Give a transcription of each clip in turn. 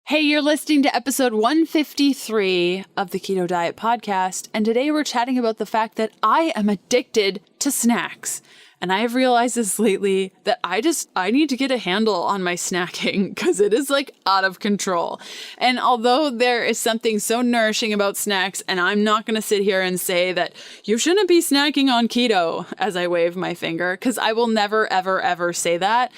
Hey, you're listening to episode 153 of the Keto Diet Podcast, and today we're chatting about the fact that I am addicted to snacks. And I have realized this lately that I need to get a handle on my snacking because it is like out of control. And although there is something so nourishing about snacks, and I'm not going to sit here and say that you shouldn't be snacking on keto as I wave my finger, because I will never, ever, ever say that.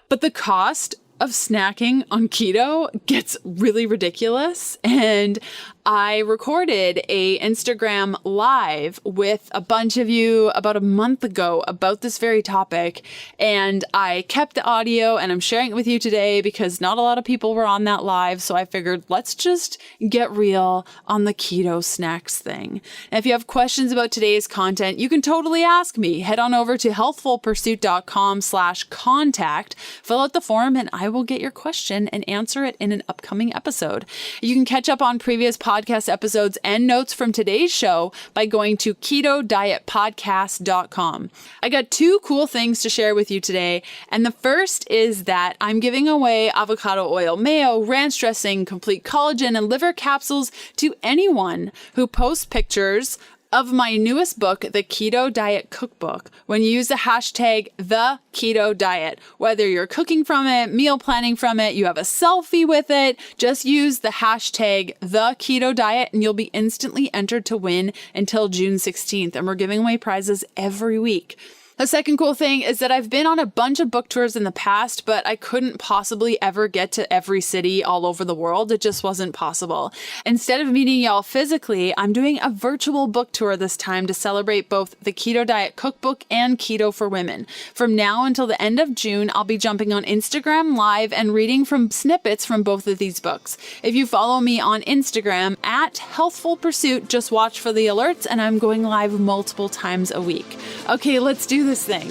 But the cost of snacking on keto gets really ridiculous. And I recorded a Instagram live with a bunch of you about a month ago about this very topic. And I kept the audio and I'm sharing it with you today because not a lot of people were on that live. So I figured let's just get real on the keto snacks thing. And if you have questions about today's content, you can totally ask me. Head on over to healthfulpursuit.com/contact, fill out the form, and I will get your question and answer it in an upcoming episode. You can catch up on previous podcast episodes and notes from today's show by going to ketodietpodcast.com. I got two cool things to share with you today. And the first is that I'm giving away avocado oil mayo, ranch dressing, complete collagen, and liver capsules to anyone who posts pictures of my newest book, the Keto Diet Cookbook, when you use the hashtag The Keto Diet. Whether you're cooking from it, meal planning from it, you have a selfie with it, just use the hashtag The Keto Diet and you'll be instantly entered to win until June 16th. And we're giving away prizes every week. The second cool thing is that I've been on a bunch of book tours in the past, but I couldn't possibly ever get to every city all over the world. It just wasn't possible. Instead of meeting y'all physically, I'm doing a virtual book tour this time to celebrate both the Keto Diet Cookbook and Keto for Women. From now until the end of June, I'll be jumping on Instagram Live and reading from snippets from both of these books. If you follow me on Instagram at Healthful Pursuit, just watch for the alerts, and I'm going live multiple times a week. Okay, let's do this thing.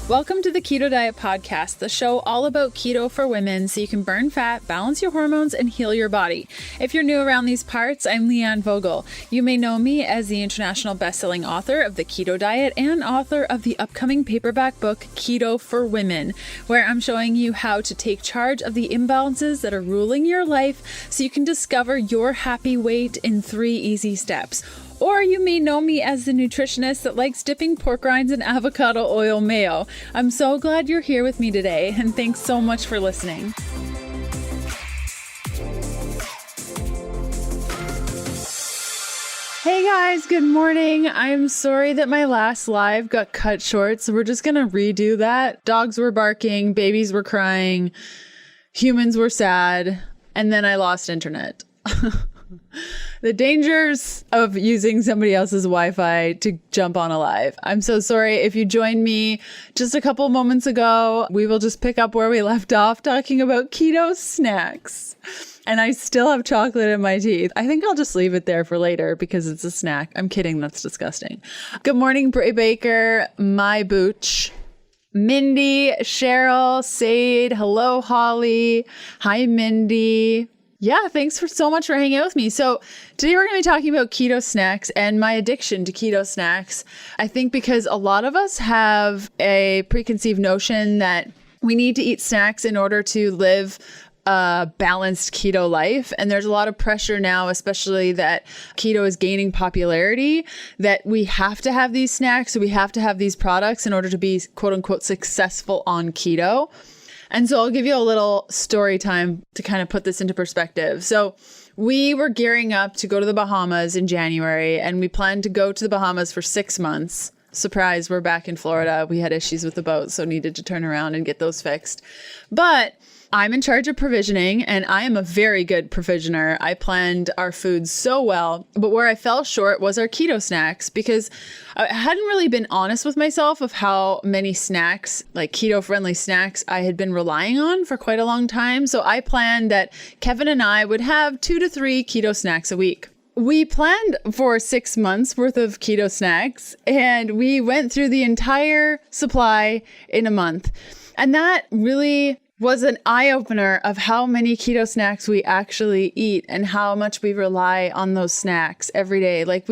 Welcome to the Keto Diet Podcast, the show all about keto for women so you can burn fat, balance your hormones, and heal your body. If you're new around these parts, I'm Leanne Vogel. You may know me as the international best-selling author of the Keto Diet and author of the upcoming paperback book, Keto for Women, where I'm showing you how to take charge of the imbalances that are ruling your life so you can discover your happy weight in 3 easy steps. Or you may know me as the nutritionist that likes dipping pork rinds in avocado oil mayo. I'm so glad you're here with me today, and thanks so much for listening. Hey guys, good morning. I'm sorry that my last live got cut short, so we're just gonna redo that. Dogs were barking, babies were crying, humans were sad, and then I lost internet. The dangers of using somebody else's Wi-Fi to jump on a live. I'm so sorry if you joined me just a couple moments ago. We will just pick up where we left off talking about keto snacks. And I still have chocolate in my teeth. I think I'll just leave it there for later because it's a snack. I'm kidding. That's disgusting. Good morning, Bray Baker, my booch. Mindy, Cheryl, Sade, hello, Holly. Hi, Mindy. Yeah, thanks so much for hanging out with me. So today we're going to be talking about keto snacks and my addiction to keto snacks. I think because a lot of us have a preconceived notion that we need to eat snacks in order to live a balanced keto life. And there's a lot of pressure now, especially that keto is gaining popularity, that we have to have these snacks, so we have to have these products in order to be quote unquote successful on keto. And so I'll give you a little story time to kind of put this into perspective. So we were gearing up to go to the Bahamas in January, and we planned to go to the Bahamas for 6 months. Surprise, we're back in Florida. We had issues with the boat, so needed to turn around and get those fixed. But I'm in charge of provisioning, and I am a very good provisioner. I planned our food so well, but where I fell short was our keto snacks, because I hadn't really been honest with myself of how many snacks, like keto-friendly snacks, I had been relying on for quite a long time. So I planned that Kevin and I would have 2 to 3 keto snacks a week. We planned for 6 months worth of keto snacks, and we went through the entire supply in a month. And that really was an eye-opener of how many keto snacks we actually eat and how much we rely on those snacks every day. Like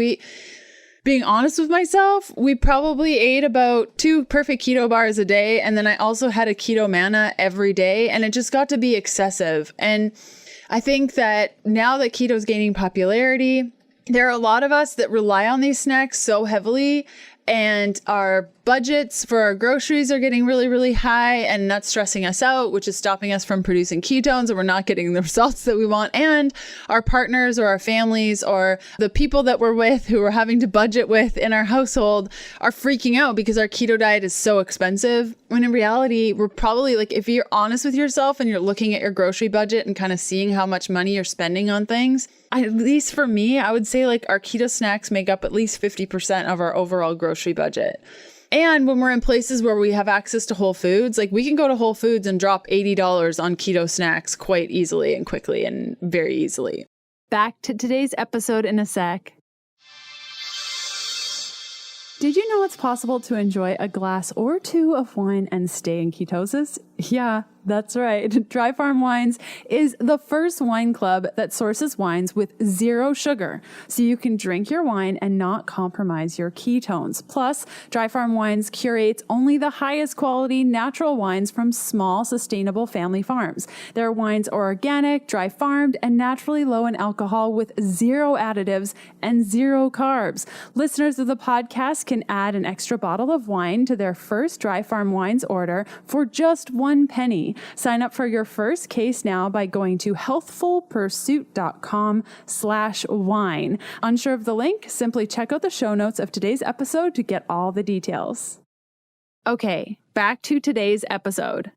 being honest with myself, we probably ate about 2 perfect keto bars a day. And then I also had a keto manna every day, and it just got to be excessive. And I think that now that keto is gaining popularity, there are a lot of us that rely on these snacks so heavily, and our budgets for our groceries are getting really, really high, and that's stressing us out, which is stopping us from producing ketones, and we're not getting the results that we want. And our partners or our families or the people that we're with who we're having to budget with in our household are freaking out because our keto diet is so expensive. When in reality, we're probably like, if you're honest with yourself and you're looking at your grocery budget and kind of seeing how much money you're spending on things, at least for me, I would say like our keto snacks make up at least 50% of our overall grocery budget. And when we're in places where we have access to Whole Foods, like we can go to Whole Foods and drop $80 on keto snacks quite easily and quickly and very easily. Back to today's episode in a sec. Did you know it's possible to enjoy a glass or 2 of wine and stay in ketosis? Yeah, that's right. Dry Farm Wines is the first wine club that sources wines with 0 sugar, so you can drink your wine and not compromise your ketones. Plus, Dry Farm Wines curates only the highest quality natural wines from small, sustainable family farms. Their wines are organic, dry farmed, and naturally low in alcohol with 0 additives and 0 carbs. Listeners of the podcast can add an extra bottle of wine to their first Dry Farm Wines order for just 1 penny. Sign up for your first case now by going to healthfulpursuit.com/wine. Unsure of the link? Simply check out the show notes of today's episode to get all the details. Okay, back to today's episode.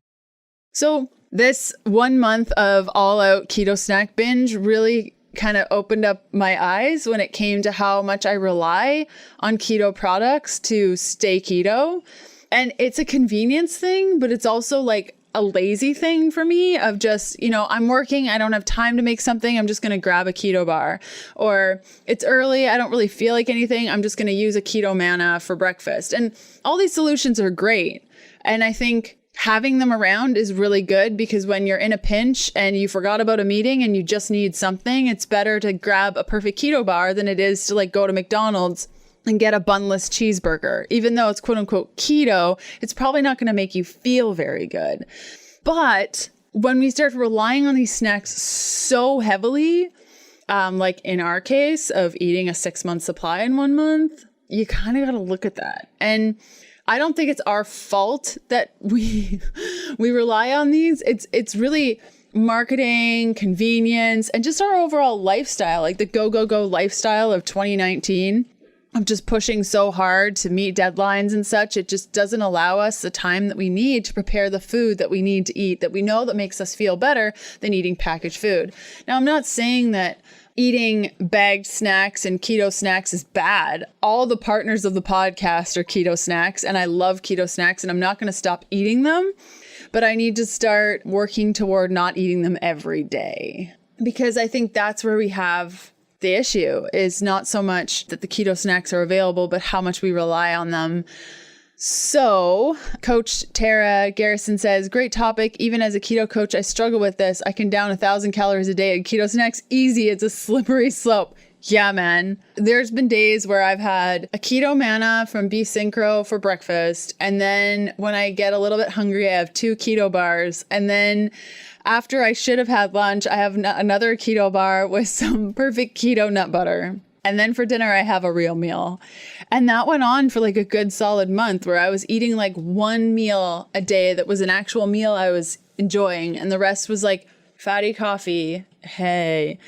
So this 1 month of all-out keto snack binge really kind of opened up my eyes when it came to how much I rely on keto products to stay keto. And it's a convenience thing, but it's also like a lazy thing for me of just, I'm working, I don't have time to make something, I'm just going to grab a keto bar. Or it's early, I don't really feel like anything, I'm just going to use a keto manna for breakfast. And all these solutions are great. And I think having them around is really good because when you're in a pinch and you forgot about a meeting and you just need something, it's better to grab a perfect keto bar than it is to like go to McDonald's and get a bunless cheeseburger. Even though it's quote unquote keto, it's probably not going to make you feel very good. But when we start relying on these snacks so heavily, like in our case of eating a 6-month supply in 1 month, you kind of got to look at that. And I don't think it's our fault that we rely on these. It's really marketing, convenience, and just our overall lifestyle, like the go lifestyle of 2019. Of just pushing so hard to meet deadlines and such. It just doesn't allow us the time that we need to prepare the food that we need to eat, that we know that makes us feel better than eating packaged food. Now, I'm not saying that eating bagged snacks and keto snacks is bad. All the partners of the podcast are keto snacks, and I love keto snacks, and I'm not going to stop eating them, but I need to start working toward not eating them every day, because I think that's where we have the issue is not so much that the keto snacks are available, but how much we rely on them. So Coach Tara Garrison says, great topic. Even as a keto coach, I struggle with this. I can down 1,000 calories a day in keto snacks. Easy. It's a slippery slope. Yeah, man. There's been days where I've had a keto manna from Be Synchro for breakfast. And then when I get a little bit hungry, I have 2 keto bars. And then after I should have had lunch, I have another keto bar with some perfect keto nut butter. And then for dinner, I have a real meal. And that went on for like a good solid month where I was eating like 1 meal a day that was an actual meal I was enjoying. And the rest was like fatty coffee, hey,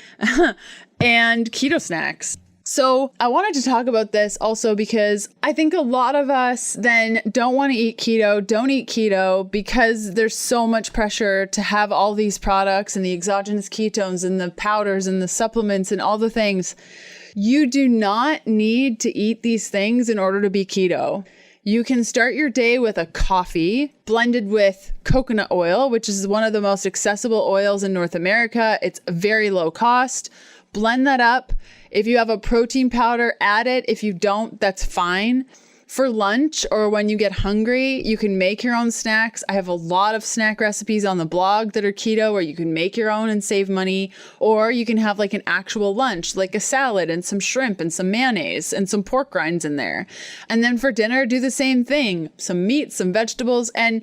and keto snacks. So I wanted to talk about this also because I think a lot of us then don't want to eat keto, don't eat keto because there's so much pressure to have all these products and the exogenous ketones and the powders and the supplements and all the things. You do not need to eat these things in order to be keto. You can start your day with a coffee blended with coconut oil, which is one of the most accessible oils in North America. It's very low cost. Blend that up. If you have a protein powder, add it. If you don't, that's fine. For lunch or when you get hungry, you can make your own snacks. I have a lot of snack recipes on the blog that are keto where you can make your own and save money. Or you can have like an actual lunch, like a salad and some shrimp and some mayonnaise and some pork rinds in there. And then for dinner, do the same thing. Some meat, some vegetables. And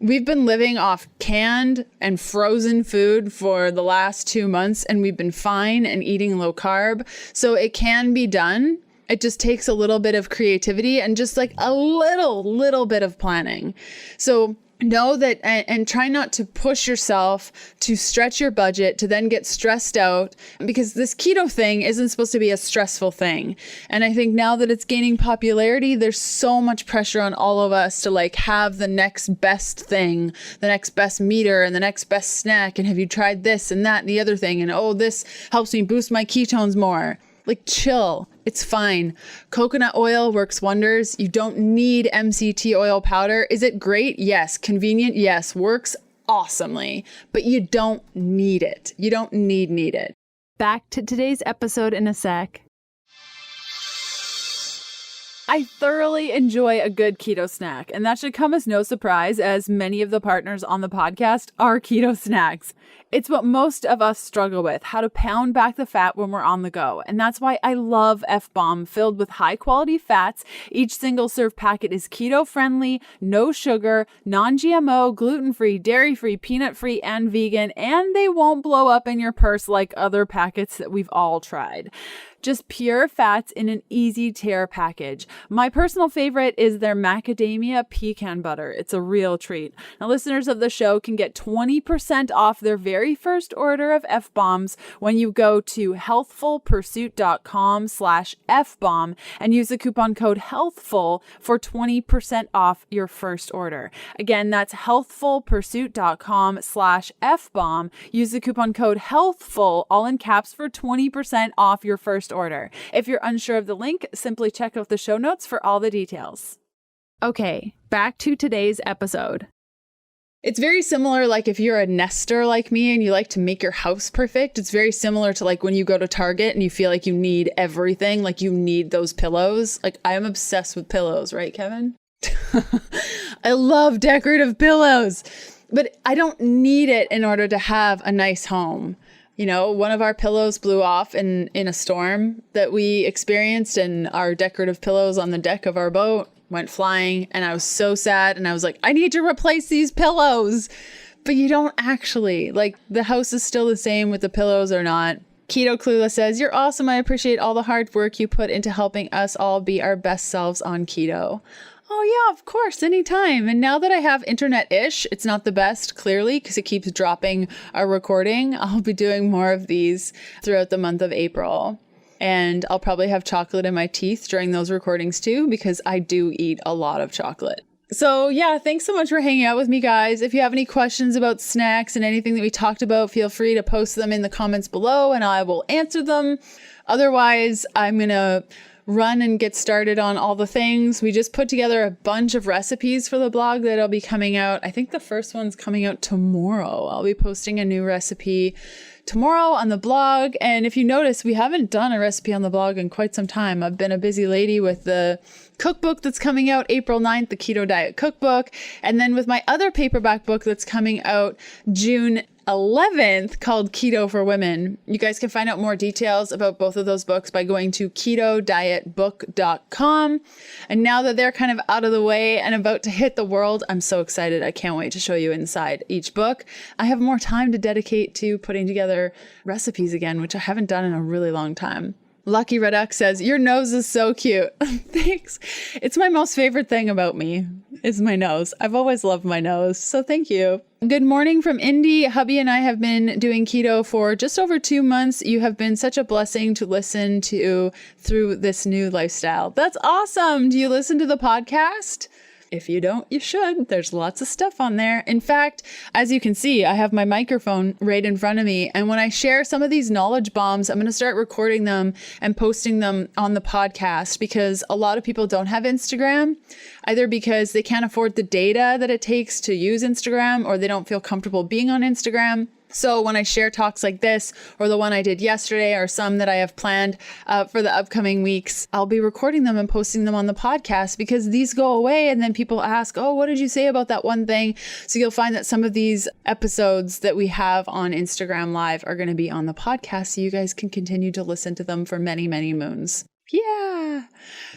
we've been living off canned and frozen food for the last 2 months, and we've been fine and eating low carb. So it can be done. It just takes a little bit of creativity and just like a little bit of planning. So know that and try not to push yourself to stretch your budget to then get stressed out, because this keto thing isn't supposed to be a stressful thing. And I think now that it's gaining popularity, there's so much pressure on all of us to like have the next best thing, the next best meter and the next best snack. And have you tried this and that and the other thing? And oh, this helps me boost my ketones more. Like chill. It's fine. Coconut oil works wonders. You don't need MCT oil powder. Is it great? Yes. Convenient? Yes. Works awesomely. But you don't need it. You don't need it. Back to today's episode in a sec. I thoroughly enjoy a good keto snack, and that should come as no surprise, as many of the partners on the podcast are keto snacks. It's what most of us struggle with, how to pound back the fat when we're on the go. And that's why I love F-Bomb, filled with high quality fats. Each single serve packet is keto friendly, no sugar, non-GMO, gluten-free, dairy-free, peanut-free, and vegan, and they won't blow up in your purse like other packets that we've all tried. Just pure fats in an easy tear package. My personal favorite is their macadamia pecan butter. It's a real treat. Now, listeners of the show can get 20% off their very first order of F-Bombs when you go to healthfulpursuit.com/F-Bomb and use the coupon code HEALTHFUL for 20% off your first order. Again, that's healthfulpursuit.com/F-Bomb. Use the coupon code HEALTHFUL, all in caps, for 20% off your first order. If you're unsure of the link, simply check out the show notes for all the details. Okay, back to today's episode. It's very similar, like if you're a nester like me and you like to make your house perfect, it's very similar to like when you go to Target and you feel like you need everything, like you need those pillows. Like I'm obsessed with pillows, right, Kevin? I love decorative pillows, but I don't need it in order to have a nice home. You know, one of our pillows blew off in a storm that we experienced, and our decorative pillows on the deck of our boat went flying, and I was so sad, and I was like, I need to replace these pillows. But you don't actually. Like, the house is still the same with the pillows or not. Keto Clueless says, you're awesome. I appreciate all the hard work you put into helping us all be our best selves on keto. Oh yeah, of course, anytime. And now that I have internet-ish, it's not the best, clearly, because it keeps dropping our recording. I'll be doing more of these throughout the month of April. And I'll probably have chocolate in my teeth during those recordings too, because I do eat a lot of chocolate. So yeah, thanks so much for hanging out with me, guys. If you have any questions about snacks and anything that we talked about, feel free to post them in the comments below and I will answer them. Otherwise, I'm going to run and get started on all the things. We just put together a bunch of recipes for the blog that'll be coming out. I think the first one's coming out tomorrow. I'll be posting a new recipe tomorrow on the blog. And if you notice, we haven't done a recipe on the blog in quite some time. I've been a busy lady with the cookbook that's coming out April 9th, the Keto Diet Cookbook. And then with my other paperback book that's coming out June 11th called Keto for Women. You guys can find out more details about both of those books by going to ketodietbook.com. And now that they're kind of out of the way and about to hit the world, I'm so excited. I can't wait to show you inside each book. I have more time to dedicate to putting together recipes again, which I haven't done in a really long time. Lucky Redux says, your nose is so cute. Thanks. It's my most favorite thing about me is my nose. I've always loved my nose. So thank you. Good morning from Indy. Hubby and I have been doing keto for just over 2 months. You have been such a blessing to listen to through this new lifestyle. That's awesome. Do you listen to the podcast? If you don't, you should. There's lots of stuff on there. In fact, as you can see, I have my microphone right in front of me. And when I share some of these knowledge bombs, I'm going to start recording them and posting them on the podcast, because a lot of people don't have Instagram, either because they can't afford the data that it takes to use Instagram or they don't feel comfortable being on Instagram. So when I share talks like this, or the one I did yesterday, or some that I have planned for the upcoming weeks, I'll be recording them and posting them on the podcast, because these go away and then people ask, oh, what did you say about that one thing? So you'll find that some of these episodes that we have on Instagram Live are going to be on the podcast, so you guys can continue to listen to them for many, many moons. Yeah.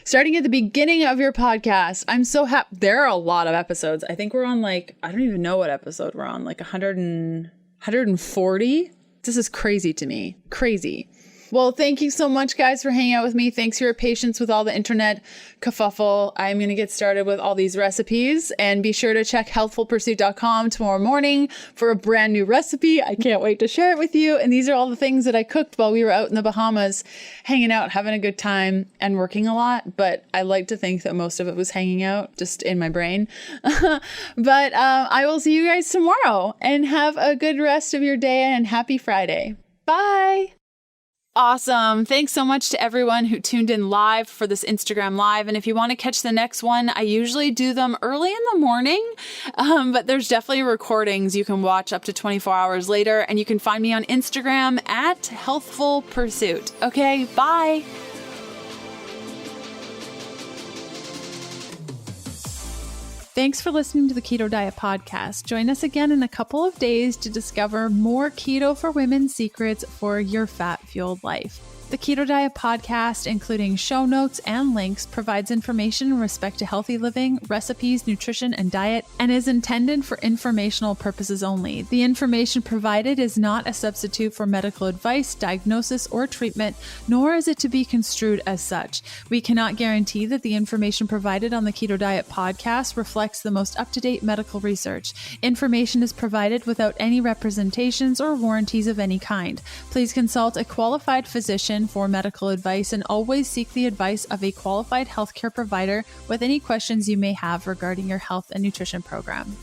Starting at the beginning of your podcast. I'm so happy. There are a lot of episodes. I think we're on I don't even know what episode we're on, 140? This is crazy to me. Crazy. Well, thank you so much, guys, for hanging out with me. Thanks for your patience with all the internet kerfuffle. I'm going to get started with all these recipes, and be sure to check healthfulpursuit.com tomorrow morning for a brand new recipe. I can't wait to share it with you. And these are all the things that I cooked while we were out in the Bahamas, hanging out, having a good time, and working a lot. But I like to think that most of it was hanging out, just in my brain. But I will see you guys tomorrow, and have a good rest of your day, and happy Friday. Bye. Awesome. Thanks so much to everyone who tuned in live for this Instagram Live. And if you want to catch the next one, I usually do them early in the morning, but there's definitely recordings you can watch up to 24 hours later. And you can find me on Instagram at Healthful Pursuit. Okay, bye. Thanks for listening to the Keto Diet Podcast. Join us again in a couple of days to discover more keto for women secrets for your fat-fueled life. The Keto Diet Podcast, including show notes and links, provides information in respect to healthy living, recipes, nutrition, and diet, and is intended for informational purposes only. The information provided is not a substitute for medical advice, diagnosis, or treatment, nor is it to be construed as such. We cannot guarantee that the information provided on the Keto Diet Podcast reflects the most up-to-date medical research. Information is provided without any representations or warranties of any kind. Please consult a qualified physician for medical advice, and always seek the advice of a qualified healthcare provider with any questions you may have regarding your health and nutrition program.